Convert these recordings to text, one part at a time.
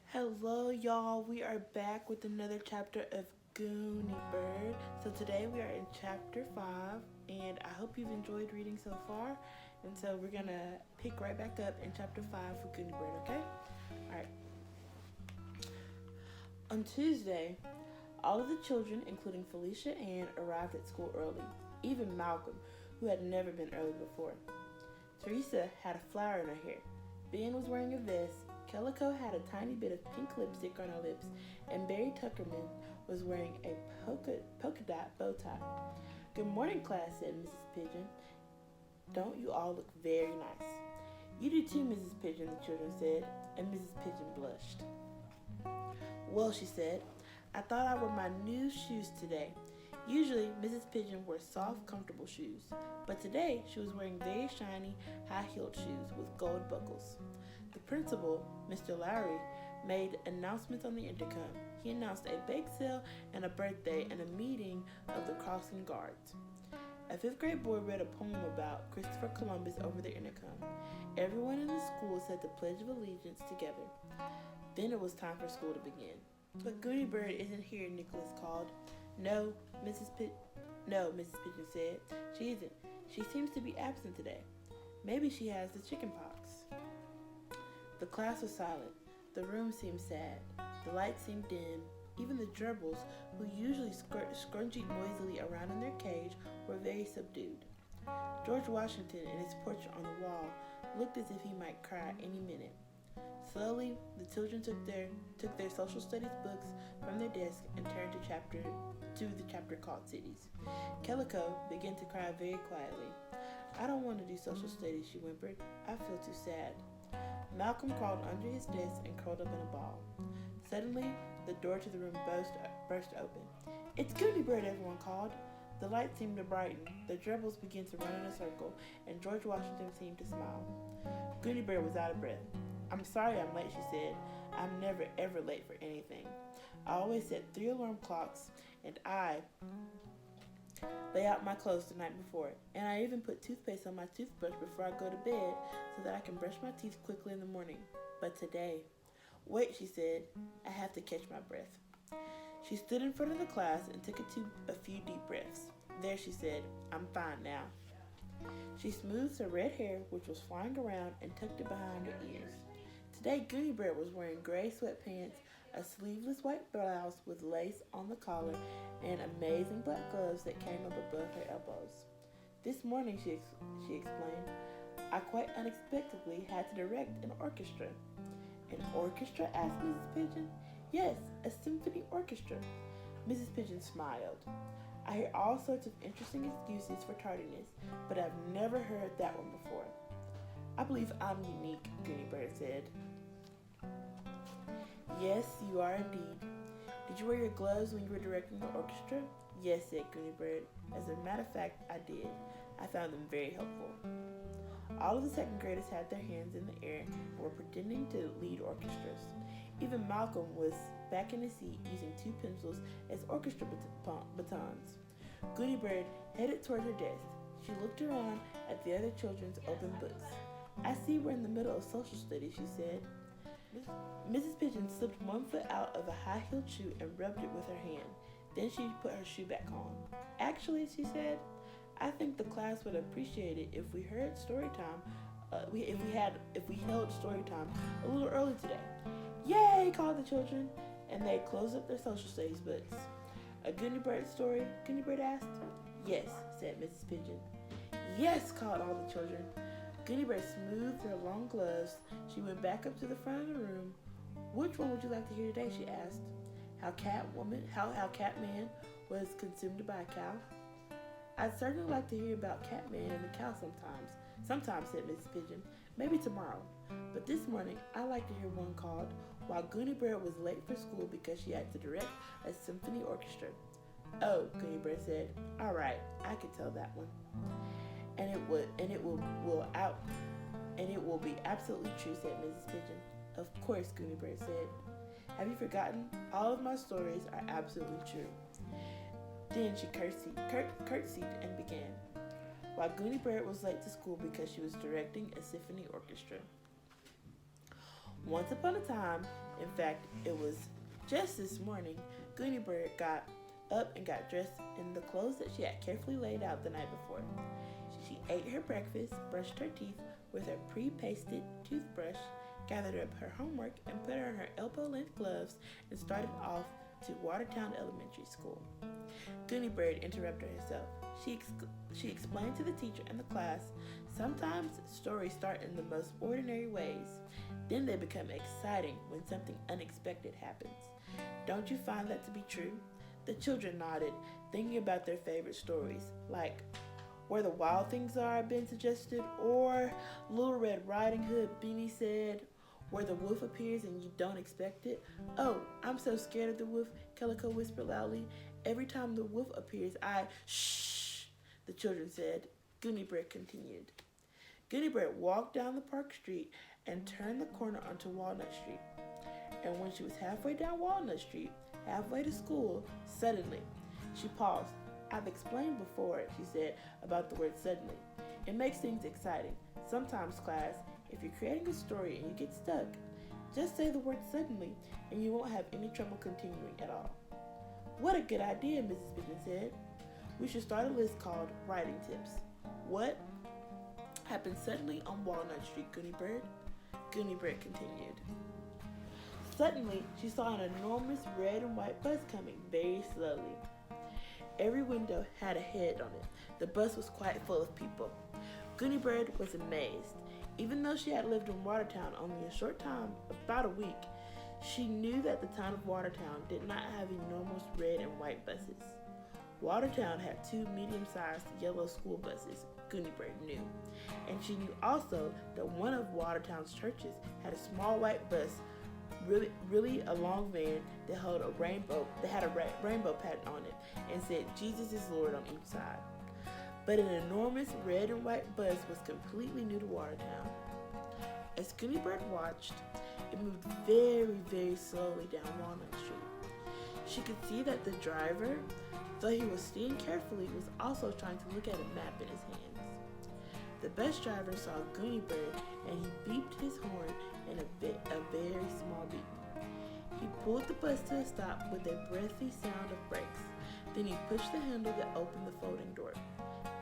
Hello, y'all. We are back with another chapter of Gooney Bird. So today we are in chapter 5, and I hope you've enjoyed reading so far. And so we're going to pick right back up in chapter 5 for Gooney Bird, okay? All right. On Tuesday, all of the children, including Felicia Ann, arrived at school early, even Malcolm, who had never been early before. Teresa had a flower in her hair. Ben was wearing a vest. Calico had a tiny bit of pink lipstick on her lips, and Barry Tuckerman was wearing a polka dot bow tie. "Good morning, class," said Mrs. Pigeon. "Don't you all look very nice?" "You do too, Mrs. Pigeon," the children said, and Mrs. Pigeon blushed. "Well," she said, "I thought I wore my new shoes today." Usually, Mrs. Pigeon wore soft, comfortable shoes, but today she was wearing very shiny, high-heeled shoes with gold buckles. The principal, Mr. Lowry, made announcements on the intercom. He announced a bake sale and a birthday and a meeting of the crossing guards. A fifth-grade boy read a poem about Christopher Columbus over the intercom. Everyone in the school said the Pledge of Allegiance together. Then it was time for school to begin. "But Gooney Bird isn't here," Nicholas called. No, Mrs. Pigeon said. "She isn't. She seems to be absent today. Maybe she has the chicken pox." The class was silent. The room seemed sad. The lights seemed dim. Even the gerbils, who usually scrunchied noisily around in their cage, were very subdued. George Washington, in his portrait on the wall, looked as if he might cry any minute. Slowly, the children took their social studies books from their desk and turned to the chapter called Cities. Calico began to cry very quietly. "I don't want to do social studies," she whimpered. "I feel too sad." Malcolm crawled under his desk and curled up in a ball. Suddenly, the door to the room burst open. "It's Gooney Bird," everyone called. The light seemed to brighten, the gerbils began to run in a circle, and George Washington seemed to smile. Gooney Bird was out of breath. "I'm sorry I'm late," she said. "I'm never ever late for anything. I always set 3 alarm clocks, and I lay out my clothes the night before, and I even put toothpaste on my toothbrush before I go to bed so that I can brush my teeth quickly in the morning. But today—" "Wait," she said. "I have to catch my breath." She stood in front of the class and took a few deep breaths. "There," she said. "I'm fine now." She smoothed her red hair, which was flying around, and tucked it behind her ears. Today, Gooney Bird was wearing gray sweatpants, a sleeveless white blouse with lace on the collar, and amazing black gloves that came up above her elbows. "This morning," she explained, "I quite unexpectedly had to direct an orchestra." "An orchestra?" asked Mrs. Pigeon. "Yes, a symphony orchestra." Mrs. Pigeon smiled. "I hear all sorts of interesting excuses for tardiness, but I've never heard that one before." "I believe I'm unique," Gooney Bird said. "Yes, you are indeed. Did you wear your gloves when you were directing the orchestra?" "Yes," said Gooney Bird. "As a matter of fact, I did. I found them very helpful." All of the second graders had their hands in the air and were pretending to lead orchestras. Even Malcolm was back in his seat using 2 pencils as orchestra batons. Gooney Bird headed toward her desk. She looked around at the other children's open books. "I see we're in the middle of social studies," she said. Mrs. Pigeon slipped one foot out of a high-heeled shoe and rubbed it with her hand. Then she put her shoe back on. "Actually," she said, "I think the class would appreciate it if we held story time. If we held story time a little early today." "Yay!" called the children, and they closed up their social studies books. "A Gooney Bird story?" Gooney Bird asked. "Yes," said Mrs. Pigeon. "Yes!" called all the children. Gooney Bird smoothed her long gloves. She went back up to the front of the room. "Which one would you like to hear today?" she asked. How Catman was consumed by a cow?" "I'd certainly like to hear about Catman and the cow sometimes," said Mrs. Pigeon. "Maybe tomorrow. But this morning, I'd like to hear one called While Gooney Bird Was Late for School Because She Had to Direct a Symphony Orchestra." "Oh," Gooney Bird said. "All right, I could tell that one." And it will be absolutely true," said Mrs. Pigeon. "Of course," Gooney Bird said. "Have you forgotten? All of my stories are absolutely true." Then she curtsied and began. while Gooney Bird was late to school because she was directing a symphony orchestra. Once upon a time, in fact, it was just this morning, Gooney Bird got up and got dressed in the clothes that she had carefully laid out the night before. She ate her breakfast, brushed her teeth with her pre-pasted toothbrush, gathered up her homework, and put on her elbow-length gloves and started off to Watertown Elementary School. Gooney Bird interrupted herself. She explained to the teacher and the class, sometimes stories start in the most ordinary ways. Then they become exciting when something unexpected happens. Don't you find that to be true? The children nodded, thinking about their favorite stories, like Where the Wild Things Are been suggested, or Little Red Riding Hood, Beanie said, where the wolf appears and you don't expect it. Oh, I'm so scared of the wolf, Calico whispered loudly. Every time the wolf appears, shh, the children said. Gooney Bird continued. Gooney Bird walked down the park street and turned the corner onto Walnut Street. And when she was halfway down Walnut Street, halfway to school, suddenly, she paused. I've explained before, she said, about the word suddenly. It makes things exciting. Sometimes, class, if you're creating a story and you get stuck, just say the word suddenly and you won't have any trouble continuing at all. What a good idea, Mrs. Pigeon said. We should start a list called Writing Tips. What happened suddenly on Walnut Street, Gooney Bird? Gooney Bird continued. Suddenly, she saw an enormous red and white bus coming very slowly. Every window had a head on it. The bus was quite full of people. Gooney Bird was amazed. Even though she had lived in Watertown only a short time, about a week, she knew that the town of Watertown did not have enormous red and white buses. Watertown had 2 medium-sized yellow school buses, Gooney Bird knew. And she knew also that one of Watertown's churches had a small white bus, really a long van that held a rainbow, that had a rainbow pattern on it and said Jesus is Lord on each side. But an enormous red and white bus was completely new to Watertown. As Gooney Bird watched, it moved very, very slowly down Walnut Street. She could see that the driver, though he was steering carefully, was also trying to look at a map in his hands. The bus driver saw Gooney Bird and he beeped his horn in a very small beep. He pulled the bus to a stop with a breathy sound of brakes. Then he pushed the handle that opened the folding door.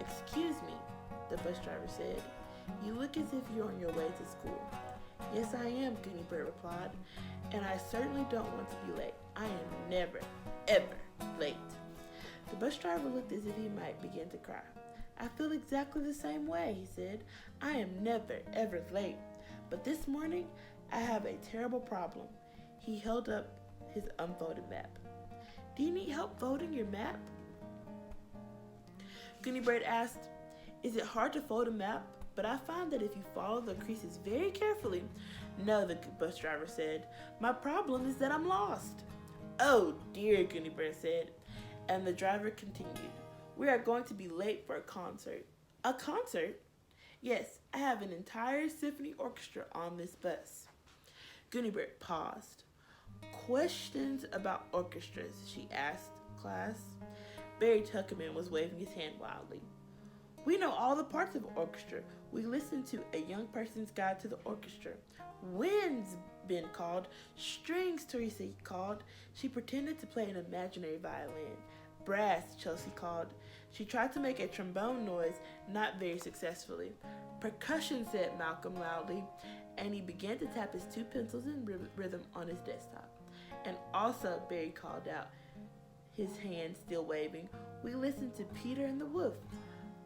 Excuse me, the bus driver said. You look as if you're on your way to school. Yes, I am, Gooney Bird replied, and I certainly don't want to be late. I am never, ever late. The bus driver looked as if he might begin to cry. I feel exactly the same way, he said. I am never, ever late. But this morning, I have a terrible problem. He held up his unfolded map. Do you need help folding your map? Gooney Bird asked. Is it hard to fold a map? But I find that if you follow the creases very carefully. No, the bus driver said. My problem is that I'm lost. Oh dear, Gooney Bird said. And the driver continued. We are going to be late for a concert. A concert? Yes, I have an entire symphony orchestra on this bus. Gooney Bird paused. Questions about orchestras, she asked class. Barry Tuckerman was waving his hand wildly. We know all the parts of an orchestra. We listened to A Young Person's Guide to the Orchestra. Winds, Ben called. Strings, Teresa called. She pretended to play an imaginary violin. Brass, Chelsea called. She tried to make a trombone noise, not very successfully. Percussion, said Malcolm loudly, and he began to tap his 2 pencils in rhythm on his desktop. And also, Barry called out, his hand still waving, we listened to Peter and the Wolf.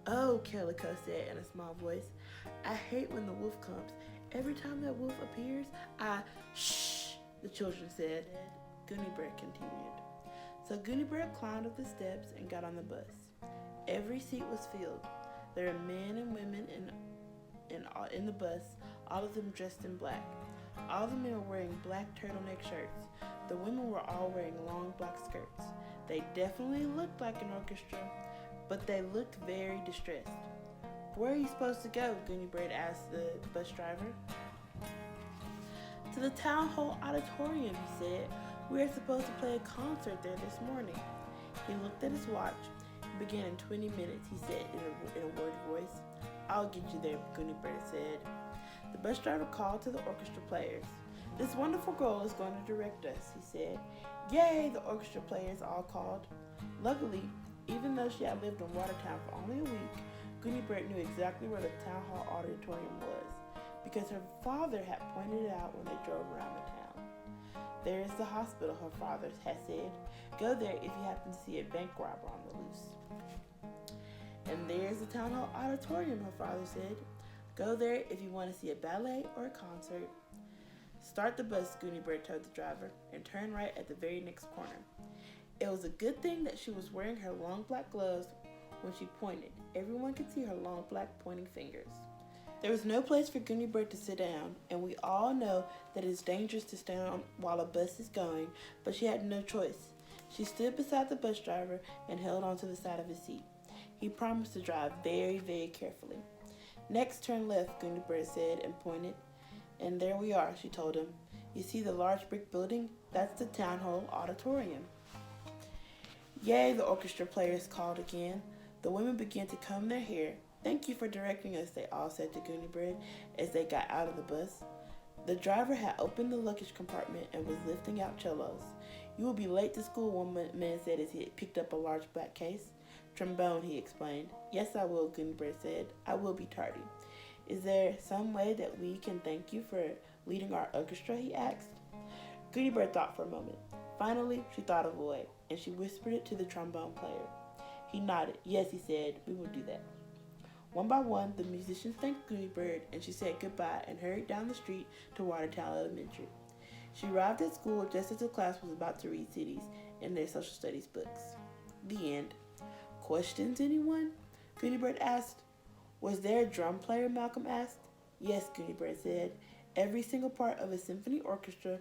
Oh, Calico said in a small voice, I hate when the wolf comes. Every time that wolf appears, shh, the children said. Gooney Bird continued. So Gooney Bird climbed up the steps and got on the bus. Every seat was filled. There were men and women in the bus, all of them dressed in black. All the men were wearing black turtleneck shirts. The women were all wearing long black skirts. They definitely looked like an orchestra, but they looked very distressed. Where are you supposed to go? Gooney Bird asked the bus driver. To the town hall auditorium, he said. We are supposed to play a concert there this morning. He looked at his watch. It began in 20 minutes, he said in a worried voice. I'll get you there, Gooney Bird said. The bus driver called to the orchestra players. This wonderful girl is going to direct us, he said. Yay, the orchestra players all called. Luckily, even though she had lived in Watertown for only a week, Gooney Bird knew exactly where the town hall auditorium was, because her father had pointed it out when they drove around the town. There is the hospital, her father had said. Go there if you happen to see a bank robber on the loose. And there's the town hall auditorium, her father said. Go there if you want to see a ballet or a concert. Start the bus, Gooney Bird told the driver, and turn right at the very next corner. It was a good thing that she was wearing her long black gloves when she pointed. Everyone could see her long black pointing fingers. There was no place for Gooney Bird to sit down, and we all know that it is dangerous to stand while a bus is going, but she had no choice. She stood beside the bus driver and held onto the side of his seat. He promised to drive very, very carefully. Next, turn left, Gooney Bird said and pointed. And there we are, she told him. You see the large brick building? That's the town hall auditorium. Yay, the orchestra players called again. The women began to comb their hair. Thank you for directing us, they all said to Gooney Bird as they got out of the bus. The driver had opened the luggage compartment and was lifting out cellos. You will be late to school, one man said as he picked up a large black case. Trombone, he explained. Yes, I will, Gooney Bird said. I will be tardy. Is there some way that we can thank you for leading our orchestra, he asked. Gooney Bird thought for a moment. Finally, she thought of a way, and she whispered it to the trombone player. He nodded. Yes, he said, we will do that. One by one, the musicians thanked Gooney Bird, and she said goodbye and hurried down the street to Watertown Elementary. She arrived at school just as the class was about to read cities in their social studies books. The end. Questions, anyone? Gooney Bird asked. Was there a drum player? Malcolm asked. Yes, Gooney Bird said. Every single part of a symphony orchestra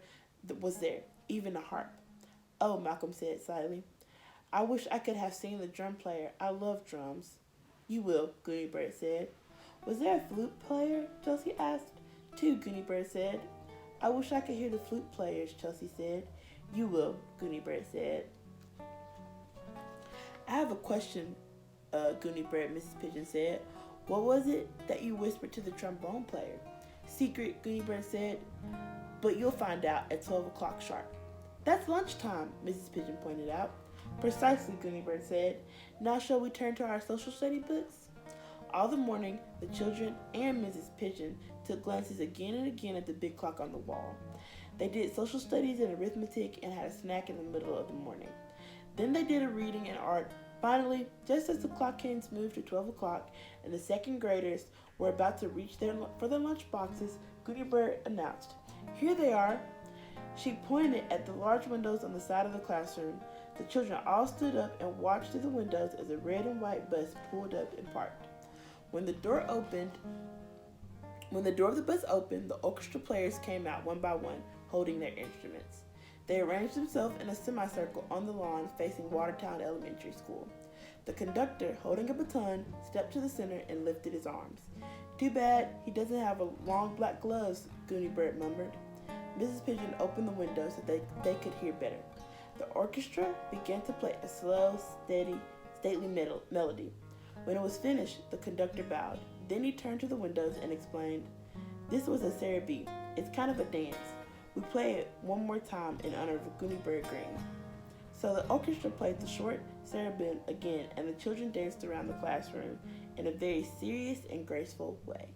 was there, even a harp. Oh, Malcolm said slyly. I wish I could have seen the drum player. I love drums. You will, Gooney Bird said. Was there a flute player? Chelsea asked. Two, Gooney Bird said. I wish I could hear the flute players, Chelsea said. You will, Gooney Bird said. I have a question, Gooney Bird, Mrs. Pigeon said. What was it that you whispered to the trombone player? Secret, Gooney Bird said. But you'll find out at 12 o'clock sharp. That's lunchtime, Mrs. Pigeon pointed out. Precisely, Gooney Bird said. Now shall we turn to our social study books? All the morning, the children and Mrs. Pigeon took glances again and again at the big clock on the wall. They did social studies and arithmetic and had a snack in the middle of the morning. Then they did a reading and art. Finally, just as the clock hands moved to 12 o'clock and the second graders were about to reach for their lunch boxes, Gooney Bird announced, Here they are. She pointed at the large windows on the side of the classroom. The children all stood up and watched through the windows as a red and white bus pulled up and parked. When the door of the bus opened, the orchestra players came out one by one, holding their instruments. They arranged themselves in a semicircle on the lawn facing Watertown Elementary School. The conductor, holding a baton, stepped to the center and lifted his arms. Too bad he doesn't have long black gloves, Gooney Bird murmured. Mrs. Pigeon opened the window so they could hear better. The orchestra began to play a slow, steady, stately melody. When it was finished, the conductor bowed. Then he turned to the windows and explained, This was a sarabee. It's kind of a dance. We play it one more time in honor of Gooney Bird Green. So the orchestra played the short sarabee again, and the children danced around the classroom in a very serious and graceful way.